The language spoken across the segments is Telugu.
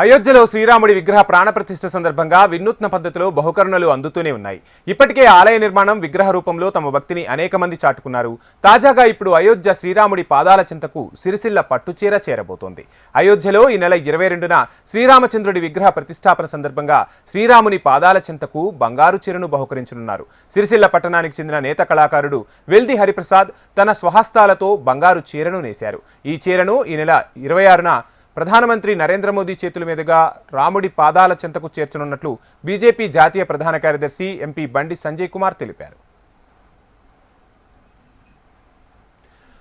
అయోధ్యలో శ్రీరాముడి విగ్రహ ప్రాణప్రతిష్ఠ సందర్భంగా వినూత్న పద్ధతిలో బహుకరుణలు అందుతూనే ఉన్నాయి. ఇప్పటికే ఆలయ నిర్మాణం విగ్రహ రూపంలో తమ భక్తిని అనేక మంది చాటుకున్నారు. తాజాగా ఇప్పుడు అయోధ్య శ్రీరాముడి పాదాల చింతకు సిరిసిల్ల పట్టుచీర చేరబోతోంది. అయోధ్యలో ఈ నెల 22న శ్రీరామచంద్రుడి విగ్రహ ప్రతిష్టాపన సందర్భంగా శ్రీరాముని పాదాల చింతకు బంగారు చీరను బహుకరించనున్నారు. సిరిసిల్ల పట్టణానికి చెందిన నేత కళాకారుడు వెల్ది హరిప్రసాద్ తన స్వహస్తాలతో బంగారు చీరను నేశారు. ఈ చీరను ఈ నెల 26న ప్రధానమంత్రి నరేంద్ర మోదీ చేతుల మీదుగా రాముడి పాదాల చెంతకు చేర్చనున్నట్లు బీజేపీ జాతీయ ప్రధాన కార్యదర్శి ఎంపీ బండి సంజయ్ కుమార్ తెలిపారు.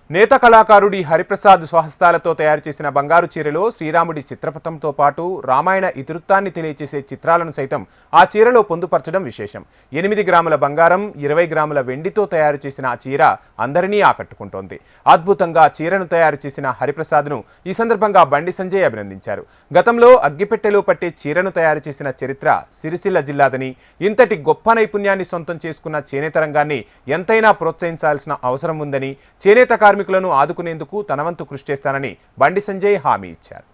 నేత కళాకారుడి హరిప్రసాద్ స్వహస్తాలతో తయారు చేసిన బంగారు చీరలో శ్రీరాముడి చిత్రపటంతో పాటు రామాయణ ఇతివృత్తాన్ని తెలియచేసే చిత్రాలను సైతం ఆ చీరలో పొందుపరచడం విశేషం. 8 గ్రాముల బంగారం 20 గ్రాముల వెండితో తయారు చేసిన ఆ చీర అందరినీ ఆకట్టుకుంటోంది. అద్భుతంగా చీరను తయారు చేసిన హరిప్రసాద్ను ఈ సందర్భంగా బండి సంజయ్ అభినందించారు. గతంలో అగ్గిపెట్టెలో పట్టే చీరను తయారు చేసిన చరిత్ర సిరిసిల్ల జిల్లాదని, ఇంతటి గొప్ప నైపుణ్యాన్ని సొంతం చేసుకున్న చేనేత రంగాన్ని ఎంతైనా ప్రోత్సహించాల్సిన అవసరం ఉందని, చేనేత కార్మికులను ఆదుకునేందుకు తన వంతు కృషి చేస్తానని బండి సంజయ్ హామీ ఇచ్చారు.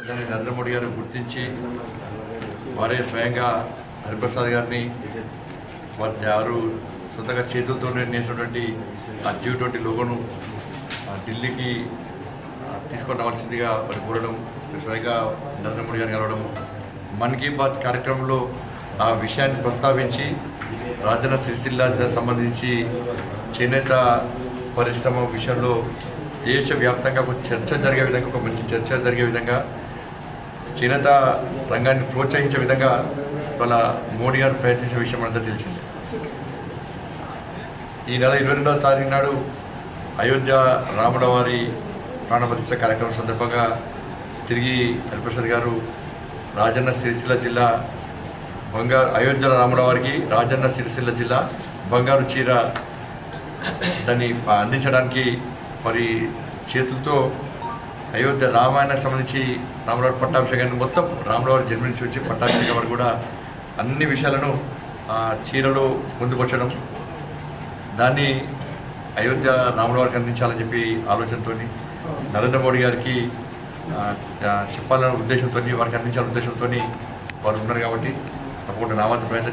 నరేంద్ర మోడీ గారు గుర్తించి వారే స్వయంగా హరిప్రసాద్ గారిని వారు సొంతంగా చేతులతో నేసినటువంటి ఆ జీవిటువంటి లోగోను ఢిల్లీకి తీసుకొని రావాల్సిందిగా వారు కోరడం, స్వయంగా నరేంద్ర మోడీ గారిని కలవడం, మన్ కీ బాత్ కార్యక్రమంలో ఆ విషయాన్ని ప్రస్తావించి రాజన్న సిరిసిల్ల సంబంధించి చేనేత పరిశ్రమ విషయంలో దేశవ్యాప్తంగా ఒక చర్చ జరిగే విధంగా, ఒక మంచి చర్చ జరిగే విధంగా, చేనేత రంగాన్ని ప్రోత్సహించే విధంగా వాళ్ళ మోడీ గారు ప్రయత్నించే విషయం అందరూ తెలిసింది. ఈ నెల 22వ తారీఖు నాడు అయోధ్య రాముల వారి ప్రాణప్రతిష్ఠ కార్యక్రమం సందర్భంగా తిరిగి హరిప్రసాద్ గారు రాజన్న సిరిసిల్ల జిల్లా అయోధ్య రాముల వారికి రాజన్న సిరిసిల్ల జిల్లా బంగారు చీర దాన్ని అందించడానికి మరి చేతులతో అయోధ్య రామాయణకు సంబంధించి రాములవారి పట్టాభిషేకాన్ని మొత్తం రాములవారి జన్మ నుంచి వచ్చి పట్టాభిషేకం వరకు కూడా అన్ని విషయాలను చీరలో పొందుపరచడం, దాన్ని అయోధ్య రాములవారికి అందించాలని చెప్పి ఆలోచనతో నరేంద్ర మోడీ గారికి చెప్పాలనే ఉద్దేశంతో, వారికి అందించాలనే ఉద్దేశంతో వారు ఉన్నారు. కాబట్టి తప్పకుండా నా వంతు ప్రయత్నం